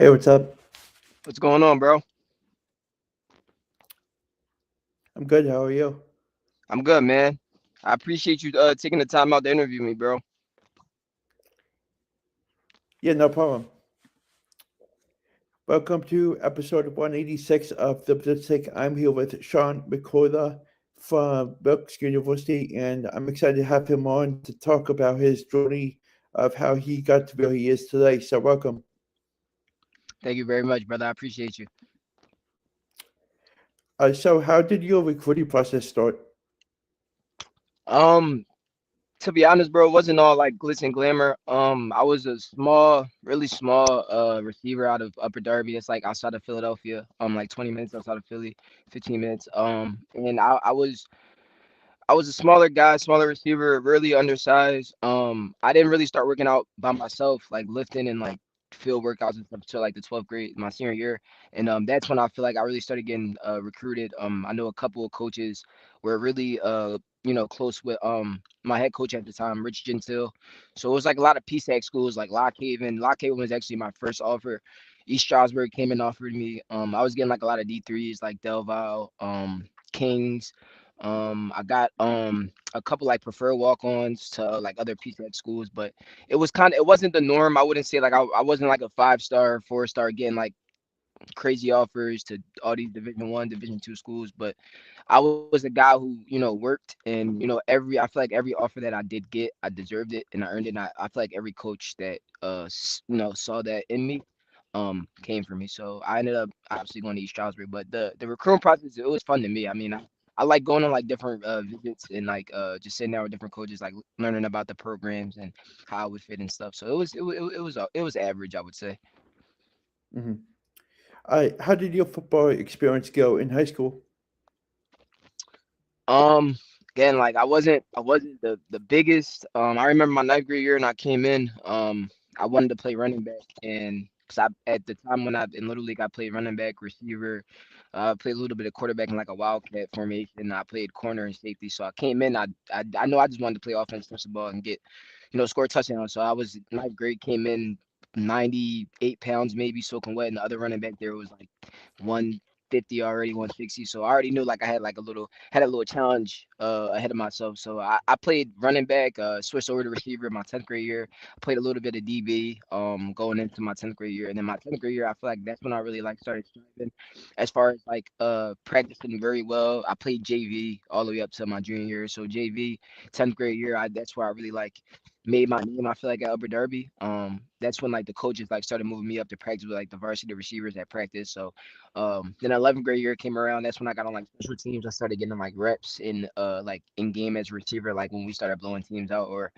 Hey, what's up? What's going on, bro? I'm good. How are you? I'm good, man. I appreciate you taking the time out to interview me, bro. Yeah, no problem. Welcome to episode 186 of the Blitzig. I'm here with Shawn McCollugh from Wilkes University, and I'm excited to have him on to talk about his journey of how he got to where he is today. So, welcome. Thank you very much, brother. I appreciate you. So, how did your recruiting process start? Um, to be honest, bro, it wasn't all like glitz and glamour. I was a small, really small receiver out of Upper Darby. It's like outside of Philadelphia. Like 20 minutes outside of Philly, 15 minutes. And I was a smaller guy, smaller receiver, really undersized. I didn't really start working out by myself, like lifting and like field workouts and stuff until like the 12th grade, my senior year. And that's when I feel like I really started getting recruited. I know a couple of coaches were really close with my head coach at the time, Rich Gentile. So it was like a lot of PSAC schools like Lock Haven. Lock Haven was actually my first offer. East Stroudsburg came and offered me. I was getting like a lot of D3s like Delval, Kings. I got a couple like preferred walk-ons to like other PSAT schools, but it wasn't the norm. I wouldn't say like I wasn't like a 5-star, 4-star getting like crazy offers to all these Division 1, Division 2 schools, but I was a guy who, worked and I feel like every offer that I did get, I deserved it and I earned it. And I feel like every coach that saw that in me came for me. So I ended up obviously going to East Stroudsburg, but the recruiting process, it was fun to me. I mean, I like going on like different visits and like just sitting there with different coaches, like learning about the programs and how I would fit and stuff. So it was average, I would say. Hmm. How did your football experience go in high school? Um, Again, like I wasn't the biggest. I remember my ninth grade year and I came in. I wanted to play running back, and because I at the time when I in Little League I played running back, receiver, played a little bit of quarterback in like a wildcat formation. I played corner and safety. So I came in. I know I just wanted to play offense, touch the ball, and get score touchdowns. So I was ninth grade, came in 98 pounds, maybe soaking wet, and the other running back there was like 150 already, 160. So I already knew like I had a little challenge ahead of myself. So I played running back, switched over to receiver my 10th grade year. I played a little bit of DB going into my 10th grade year. And then my 10th grade year, I feel like that's when I really like started striving as far as like practicing very well. I played JV all the way up to my junior year. So JV, 10th grade year, that's where I really like made my name. I feel like at Upper Darby. That's when like the coaches like started moving me up to practice with like the varsity receivers at practice. So then 11th grade year came around. That's when I got on like special teams. I started getting like reps in like in game as a receiver, like when we started blowing teams out or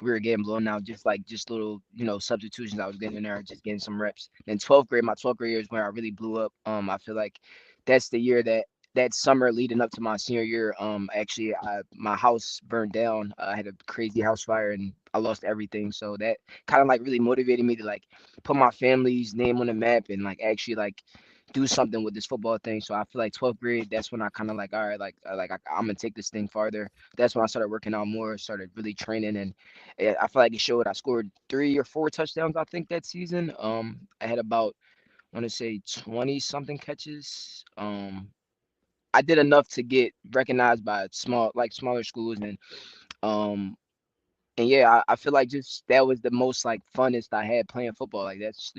we were getting blown out, just little, substitutions I was getting in there, just getting some reps. Then 12th grade, my 12th grade year is when I really blew up. I feel like that's the year that summer leading up to my senior year, actually, my house burned down. I had a crazy house fire and I lost everything. So that kind of like really motivated me to like put my family's name on the map and like actually like do something with this football thing. So I feel like 12th grade, that's when I kind of like, all right, I'm gonna take this thing farther. That's when I started working out more, started really training, and I feel like it showed. I scored 3 or 4 touchdowns, I think, that season. I had about, I want to say 20 something catches. I did enough to get recognized by smaller schools, um, and yeah, I feel like just that was the most like funnest I had playing football. Like that's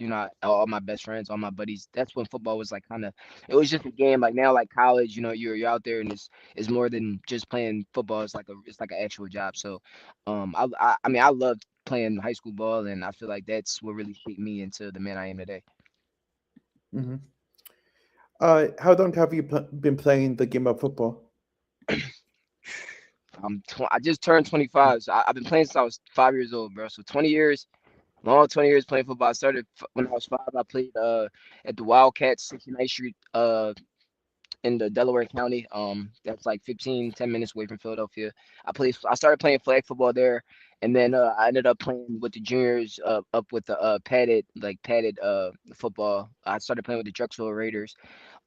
all my best friends, all my buddies. That's when football was like kind of, it was just a game. Like now, like college, you're out there and it's more than just playing football. It's like an actual job. So, I mean I loved playing high school ball, and I feel like that's what really shaped me into the man I am today. Hmm. How long have you been playing the game of football? I just turned 25, so I've been playing since I was 5 years old, bro. So 20 years. Long 20 years playing football. I started when I was 5. I played at the Wildcats, 69th Street, in the Delaware County. That's like 10 minutes away from Philadelphia. I started playing flag football there, and then I ended up playing with the juniors up with the padded football. I started playing with the Drexel Raiders.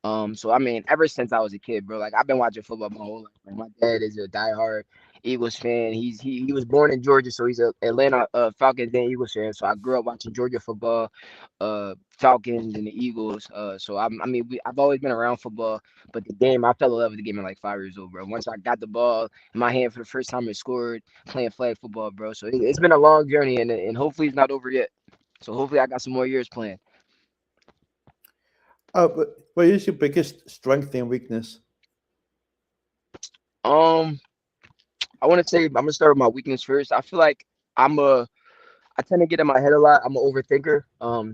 So I mean, ever since I was a kid, bro, like I've been watching football my whole life. Like my dad is a diehard. Eagles fan. He was born in Georgia, so he's a Atlanta Falcons and Eagles fan. So I grew up watching Georgia football, Falcons and the Eagles. I mean, I've always been around football, but the game I fell in love with the game at like 5 years old, bro. Once I got the ball in my hand for the first time and scored playing flag football, bro. So it's been a long journey, and hopefully it's not over yet. So hopefully I got some more years playing. But what is your biggest strength and weakness? Um, I want to say I'm gonna start with my weakness first. I feel like I'm a I tend to get in my head a lot. I'm an overthinker.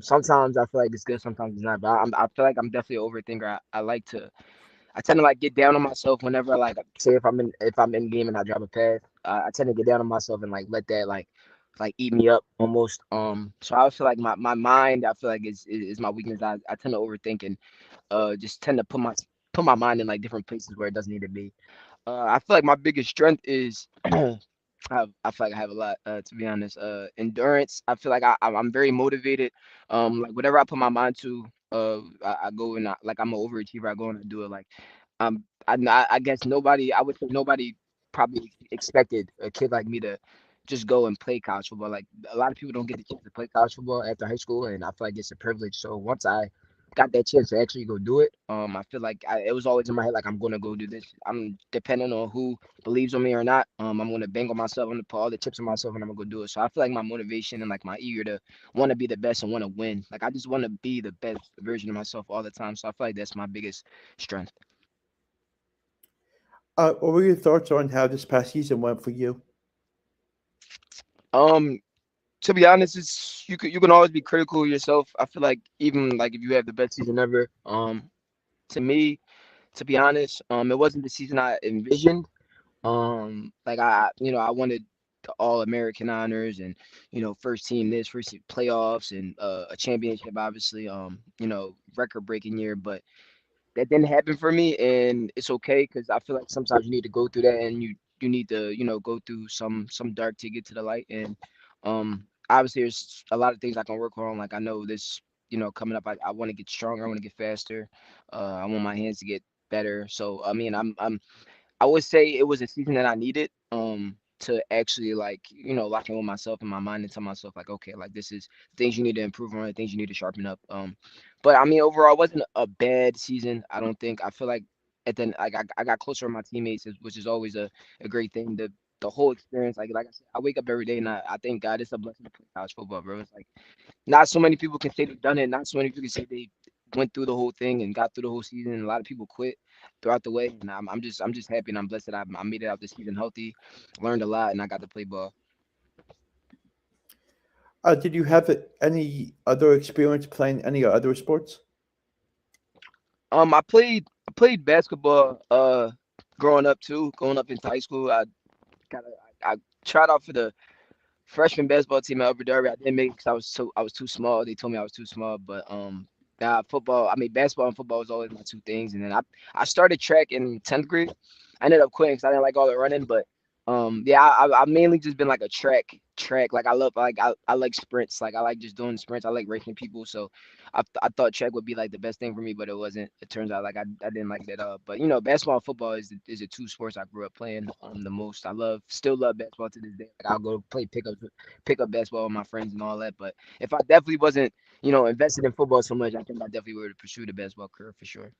Sometimes I feel like it's good, sometimes it's not. But I feel like I'm definitely an overthinker. I tend to like get down on myself whenever like say if I'm in game and I drop a pass. I tend to get down on myself and like let that like eat me up almost. So I feel like my mind I feel like is my weakness. I tend to overthink and just tend to put my mind in like different places where it doesn't need to be. I feel like my biggest strength is I feel like I have a lot, to be honest. Endurance. I feel like I'm very motivated. Like whatever I put my mind to, I go and like I'm an overachiever. I go and I do it. Like, I guess I would say nobody probably expected a kid like me to just go and play college football. Like a lot of people don't get the chance to play college football after high school, and I feel like it's a privilege. So once I got that chance to actually go do it, I feel like it was always in my head like I'm gonna go do this. I'm depending on who believes on me or not. I'm gonna bang on myself. I'm gonna put all the chips on myself, and I'm gonna go do it. So I feel like my motivation and like my eager to want to be the best and want to win. Like I just want to be the best version of myself all the time. So I feel like that's my biggest strength. What were your thoughts on how this past season went for you? Um, to be honest, it's you can always be critical of yourself. I feel like even like if you have the best season ever, to me, to be honest, it wasn't the season I envisioned. Like I wanted the All American honors and first team this, first team playoffs and a championship, obviously. Record breaking year, but that didn't happen for me, and it's okay because I feel like sometimes you need to go through that, and you need to go through some dark to get to the light, and obviously there's a lot of things I can work on. Like I know this, coming up, I want to get stronger, I want to get faster, I want my hands to get better. So I mean, I would say it was a season that I needed to actually like lock in with myself in my mind and tell myself like okay, like this is things you need to improve on, things you need to sharpen up. But I mean overall it wasn't a bad season. I don't think. I feel like at then like I got closer with my teammates, which is always a great thing. The whole experience, like I said, I wake up every day and I thank God it's a blessing to play college football, bro. It's like not so many people can say they've done it. Not so many people can say they went through the whole thing and got through the whole season. A lot of people quit throughout the way, and I'm just happy and I'm blessed that I made it out this season healthy, learned a lot, and I got to play ball. Did you have any other experience playing any other sports? I played basketball growing up too. Going up into high school, kind of I tried out for the freshman basketball team at Upper Darby. I didn't make it because I was too small. They told me I was too small, but football. I mean, basketball and football was always my two things. And then I started track in 10th grade. I ended up quitting because I didn't like all the running. But yeah, I mainly just been like a track. Like I like sprints. Like I like just doing sprints. I like racing people. So I thought track would be like the best thing for me, but it wasn't. It turns out like I didn't like that. But basketball and football is the two sports I grew up playing the most. Still love basketball to this day. Like I'll go play pick up basketball with my friends and all that. But if I definitely wasn't invested in football so much, I think I definitely would have pursued a basketball career for sure.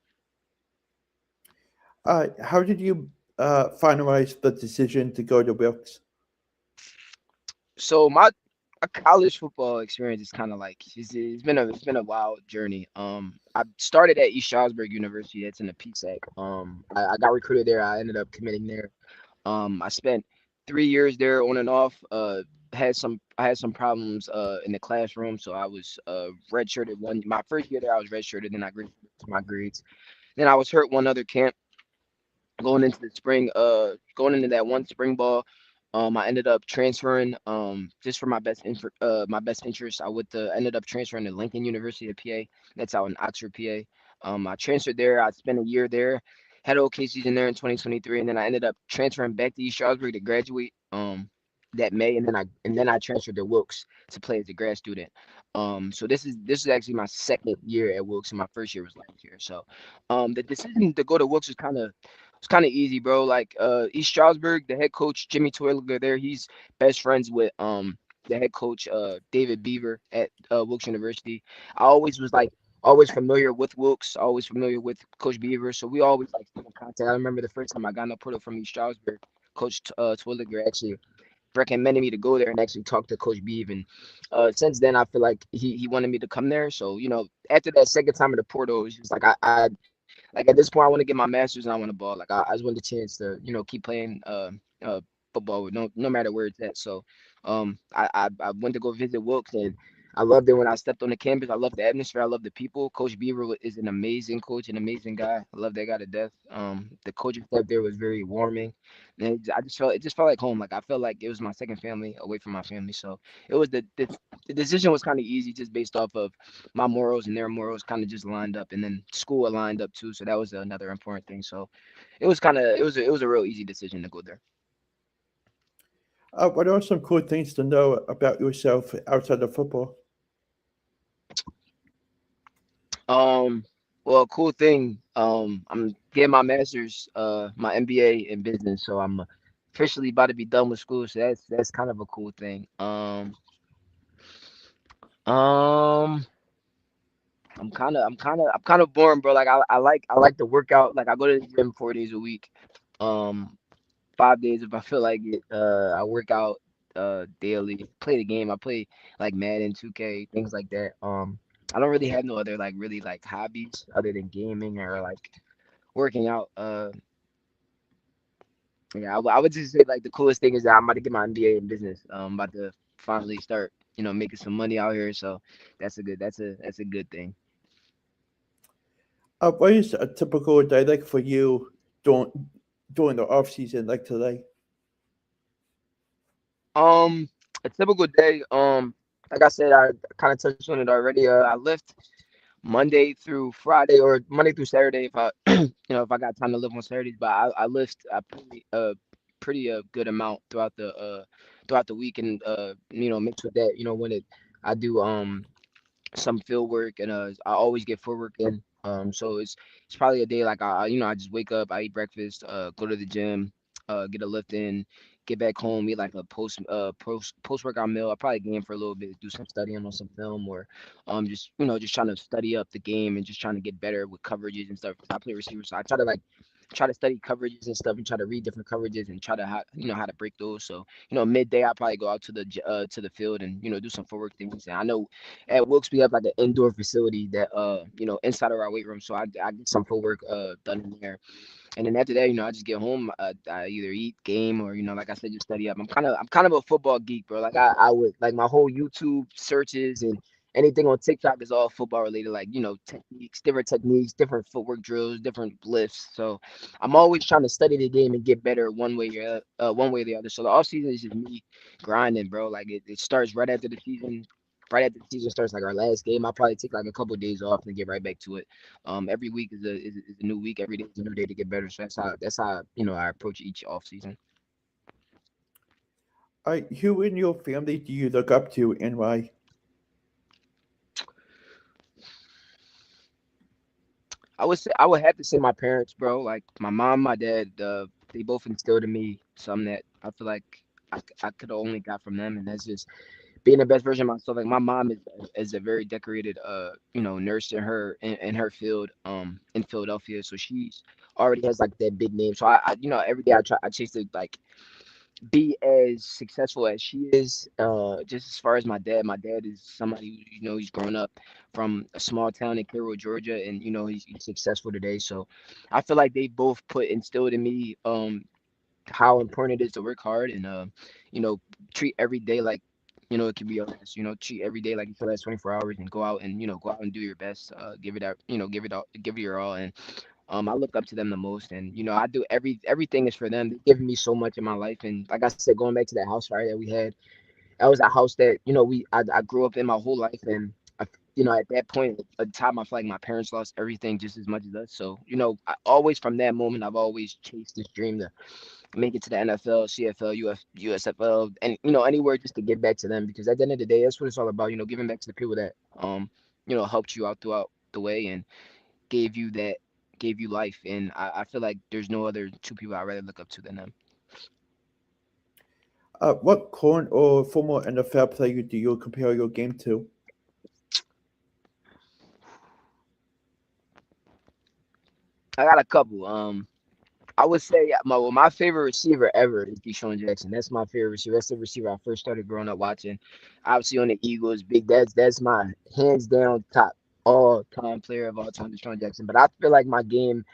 How did you finalize the decision to go to Wilkes? So my college football experience is kind of like it's been a wild journey. I started at East Stroudsburg University. That's in the PSAC. I got recruited there. I ended up committing there. I spent 3 years there on and off. I had some problems in the classroom, so I was redshirted my first year there. I was redshirted, then I graded to my grades. Then I was hurt one other camp going into that one spring ball. I ended up transferring just for my best interest. Ended up transferring to Lincoln University of PA. That's out in Oxford, PA. I transferred there. I spent a year there. Had an okay season there in 2023, and then I ended up transferring back to East Stroudsburg to graduate that May, and then I transferred to Wilkes to play as a grad student. So this is actually my second year at Wilkes, and my first year was last year. So the decision to go to Wilkes was kind of It's kind of easy, bro. Like East Stroudsburg, the head coach Jimmy Twilliger there, he's best friends with the head coach David Beaver at Wilkes University. I always was like always familiar with Wilkes, always familiar with Coach Beaver, so we always like stay in contact. I remember the first time I got no portal from East Stroudsburg, Coach Twilliger actually recommended me to go there and actually talk to Coach Beaver. And since then, I feel like he wanted me to come there. So after that second time in the portal, it was just like I like at this point, I want to get my master's and I want to ball. Like I just want the chance to keep playing football with no matter where it's at. So I went to go visit Wilkes and I loved it when I stepped on the campus. I love the atmosphere. I love the people. Coach Beaver is an amazing coach, an amazing guy. I love that guy to death. The coaching staff there was very warming, and I just felt it just felt like home. Like I felt like it was my second family away from my family. So it was the decision was kind of easy just based off of my morals and their morals kind of just lined up, and then school aligned up too. So that was another important thing. So it was a real easy decision to go there. What are some cool things to know about yourself outside of football? Um, well, cool thing. I'm getting my master's, my MBA in business, so I'm officially about to be done with school. So that's kind of a cool thing. Um, I'm kind of boring, bro. Like I like to work out. Like I go to the gym 4 days a week. Um, 5 days if I feel like it. I work out daily. Play the game. I play like Madden, 2K, things like that. I don't really have no other like really like hobbies other than gaming or like working out. Yeah, I would just say like the coolest thing is that I'm about to get my MBA in business. I'm about to finally start, making some money out here. So that's a good thing. What is a typical day like for you during during the off season, like today? Um, a typical day. Like I said, I kind of touched on it already. I lift Monday through Friday or Monday through Saturday if I if I got time to live on Saturdays. But I lift a pretty good amount throughout the week and mixed with that when I do some field work and I always get footwork in. So it's probably a day like I just wake up, I eat breakfast, go to the gym, get a lift in, get back home, eat like a post workout meal. I probably game for a little bit, do some studying on some film or just just trying to study up the game and just trying to get better with coverages and stuff. 'Cause I play receiver, so I try to like try to study coverages and stuff and try to read different coverages and try to how to break those. So midday I probably go out to to the field and do some footwork things. And I know at Wilkes we have like an indoor facility that inside of our weight room, so I get some footwork done in there. And then after that, I just get home. I either eat, game, or like I said, just study up. I'm kind of a football geek, bro. Like I would like my whole YouTube searches and anything on TikTok is all football related. Like techniques, different footwork drills, different lifts. So I'm always trying to study the game and get better one way or the other. So the off season is just me grinding, bro. Like it starts right after the season. Right after the season starts, like our last game, I'll probably take like a couple of days off and get right back to it. Every week is a new week. Every day is a new day to get better. So that's how I approach each off season. Who in your family do you look up to and why? I would have to say my parents, bro. Like my mom, my dad. They both instilled in me something that I feel like I could have only got from them, and that's just being the best version of myself. Like my mom is a very decorated nurse in her field in Philadelphia, so she's already has like that big name. So I every day I chase to like be as successful as she is. Just as far as my dad, is somebody who, he's grown up from a small town in Cairo, Georgia, and he's successful today. So I feel like they both put instilled in me how important it is to work hard and you know treat every day like it can be your last. Treat every day like it's your last 24 hours and go out and go out and do your best. Give it out. Give it your all. And I look up to them the most, and I do everything is for them. They've given me so much in my life, and like I said, going back to that house fire that we had, that was a house that I grew up in my whole life, and at that point at the time, I feel like my parents lost everything just as much as us. So I always from that moment, I've always chased this dream to make it to the NFL, CFL, USFL, and anywhere just to give back to them because at the end of the day, that's what it's all about. Giving back to the people that helped you out throughout the way and gave you that gave you life, and I feel like there's no other two people I'd rather look up to than them. What current or former NFL player do you compare your game to? I got a couple. I would say my favorite receiver ever is Deshaun Jackson. That's my favorite receiver. That's the receiver I first started growing up watching. Obviously on the Eagles, big. That's my hands down top all time player of all time, Deshaun Jackson. But I feel like my game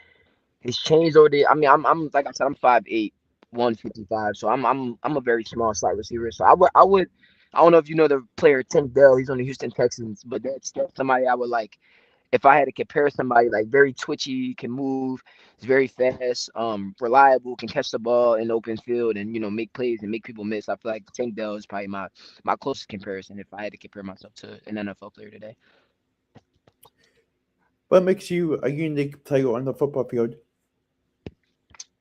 has changed over the. I mean, I'm like I said, I'm 5'8", 155. So I'm a very small slot receiver. So I would. I don't know if you know the player Tank Dell. He's on the Houston Texans, but that's somebody I would like if I had to compare somebody like very twitchy, can move, is very fast, reliable, can catch the ball in the open field and make plays and make people miss. I feel like Tank Dell is probably my closest comparison if I had to compare myself to an NFL player today. What makes you a unique player on the football field?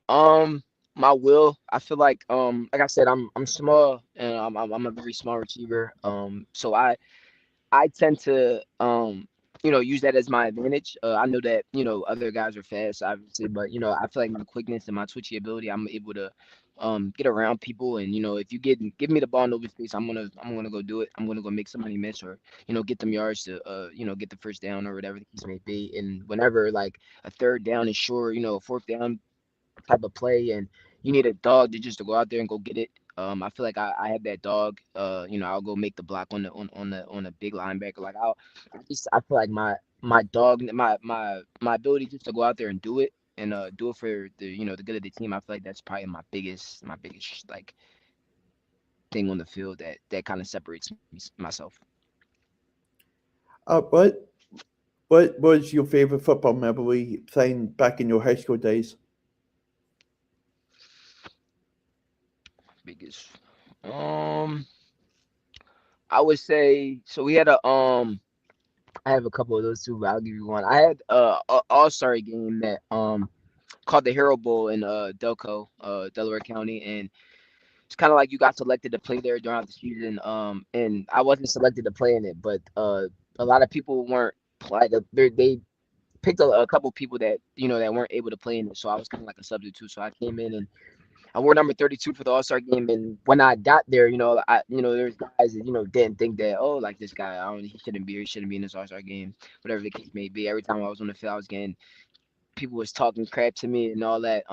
Um, my will, I feel like I said, I'm small and I'm a very small receiver. So I tend to use that as my advantage. I know that other guys are fast, obviously, but I feel like my quickness and my twitchy ability, I'm able to get around people, and if you give me the ball in open space, I'm gonna go do it. I'm gonna go make somebody miss or get them yards to get the first down or whatever the case may be. And whenever like a third down is short, a fourth down type of play, and you need a dog to just to go out there and go get it. I feel like I have that dog. I'll go make the block on the big linebacker. I feel like my dog, my ability just to go out there and do it and do it for the good of the team. I feel like that's probably my biggest like thing on the field that kind of separates myself. What was your favorite football memory playing back in your high school days? Biggest. Um, I would say so. We had a I have a couple of those too, but I'll give you one. I had a all-star game that called the Hero Bowl in Delco, Delaware County, and it's kind of like you got selected to play there during the season. And I wasn't selected to play in it, but a lot of people weren't like they picked a couple people that that weren't able to play in it, so I was kind of like a substitute. So I came in and I wore number 32 for the All Star game, and when I got there, there's guys that didn't think that like this guy, I don't, he shouldn't be here, he shouldn't be in this All Star game, whatever the case may be. Every time I was on the field, I was getting people was talking crap to me and all that.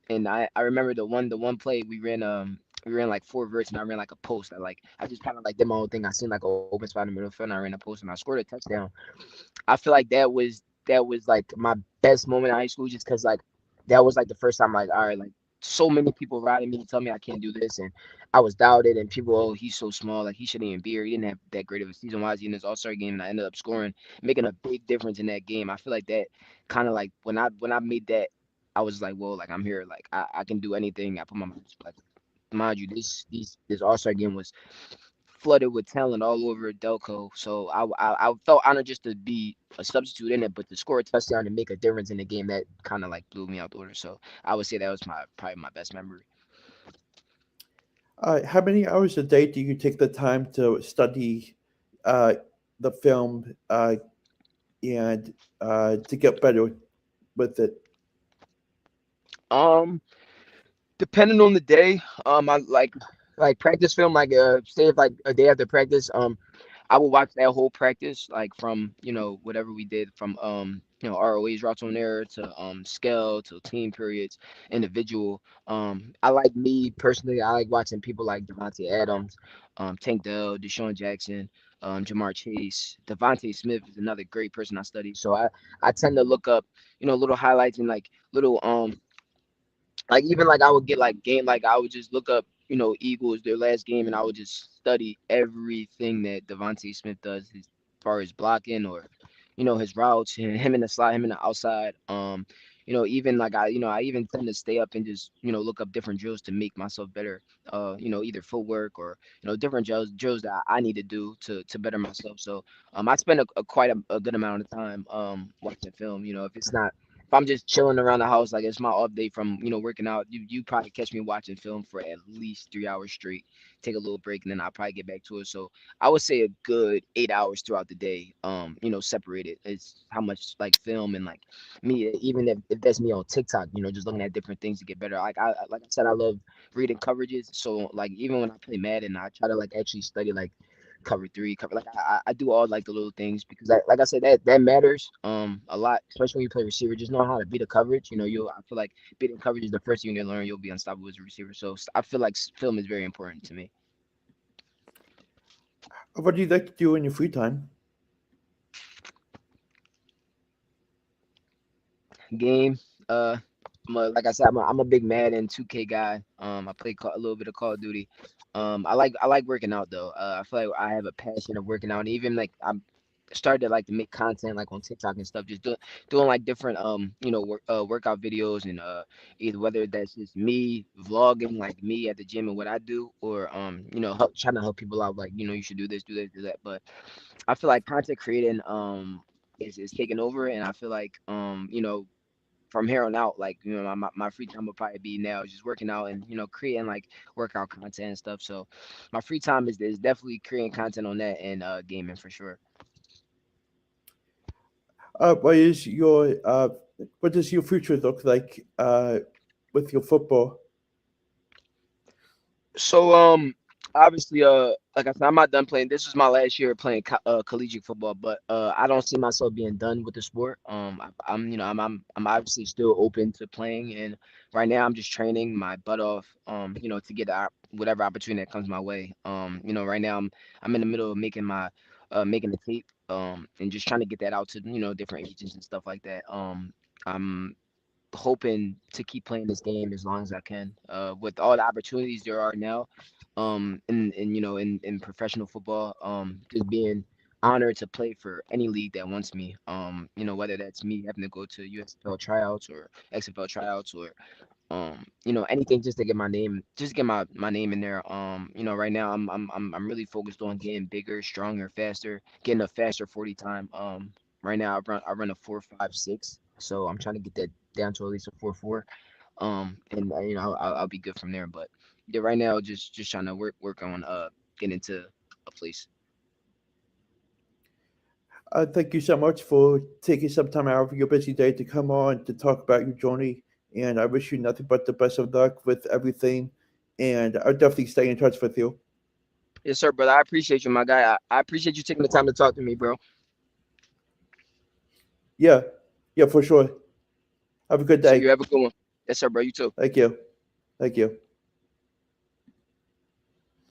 And I remember the one play we ran like four verts and I ran like a post. I just kind of like did my own thing. I seen like an open spot in the middle of the field and I ran a post and I scored a touchdown. I feel like that was like my best moment in high school just because like that was like the first time like all right like so many people riding me and tell me I can't do this and I was doubted and people he's so small like he shouldn't even be here. He didn't have that great of a season. Why is he in this All-Star game? And I ended up scoring, making a big difference in that game. I feel like that kind of like when I made that, I was like, well, like I'm here, like I can do anything. I put my mind to, like mind you, this All-Star game was flooded with talent all over Delco. So I felt honored just to be a substitute in it, but to score a touchdown and make a difference in the game that kind of like blew me out the order. So I would say that was my probably my best memory. How many hours a day do you take the time to study uh, the film and to get better with it? Um, Depending on the day, I like practice film, like say if like a day after practice, I would watch that whole practice, like from whatever we did from ROAs, routes on error to scale to team periods, individual. I like me personally. I like watching people like Devontae Adams, Tank Dell, Deshaun Jackson, Jamar Chase, Devontae Smith is another great person I study. So I tend to look up little highlights and like little like even like I would get like game like I would just look up Eagles their last game and I would just study everything that Devontae Smith does as far as blocking or his routes and him in the slot, him in the outside. Even like I even tend to stay up and just look up different drills to make myself better. Either footwork or different drills that I need to do to better myself. So I spend a quite a good amount of time watching film. If I'm just chilling around the house, like it's my off day from working out, you probably catch me watching film for at least 3 hours straight. Take a little break, and then I'll probably get back to it. So I would say a good 8 hours throughout the day. Separated. It's how much like film and like me, even if that's me on TikTok, just looking at different things to get better. Like I said, I love reading coverages. So like even when I play Madden, I try to like actually study like cover three, cover like I do all like the little things because like I said that matters a lot, especially when you play receiver. Just know how to beat a coverage. I feel like beating coverage is the first thing you learn. You'll be unstoppable as a receiver. So I feel like film is very important to me. What do you like to do in your free time? Game. Uh, like I said, I'm a big Madden 2K guy. I play a little bit of Call of Duty. I like working out though. I feel like I have a passion of working out, and even like I'm started to like to make content like on TikTok and stuff, just doing like different workout videos and either whether that's just me vlogging like me at the gym and what I do, or trying to help people out like you should do this, do this, do that. But I feel like content creating is taking over, and I feel like from here on out, like my free time will probably be now just working out and creating like workout content and stuff. So my free time is definitely creating content on that and gaming for sure. What is your what does your future look like with your football? So obviously like I said, I'm not done playing. This is my last year playing collegiate football, but I don't see myself being done with the sport. I'm I'm obviously still open to playing, and right now I'm just training my butt off to get whatever opportunity that comes my way. Right now I'm in the middle of making the tape and just trying to get that out to different agents and stuff like that. I'm hoping to keep playing this game as long as I can. With all the opportunities there are now, in professional football, just being honored to play for any league that wants me. Whether that's me having to go to USFL tryouts or XFL tryouts or anything just to get my name, just get my name in there. Right now I'm really focused on getting bigger, stronger, faster, getting a faster 40 time. Right now I run a 4.56, so I'm trying to get that down to at least a 4.4. And I'll be good from there. But yeah, right now just trying to work on getting into a place. Thank you so much for taking some time out of your busy day to come on to talk about your journey. And I wish you nothing but the best of luck with everything. And I'll definitely stay in touch with you. Yes, sir, brother. I appreciate you, my guy. I appreciate you taking the time to talk to me, bro. Yeah, yeah, for sure. Have a good So you day. have a good one. Yes, sir, bro. You too. Thank you. Thank you.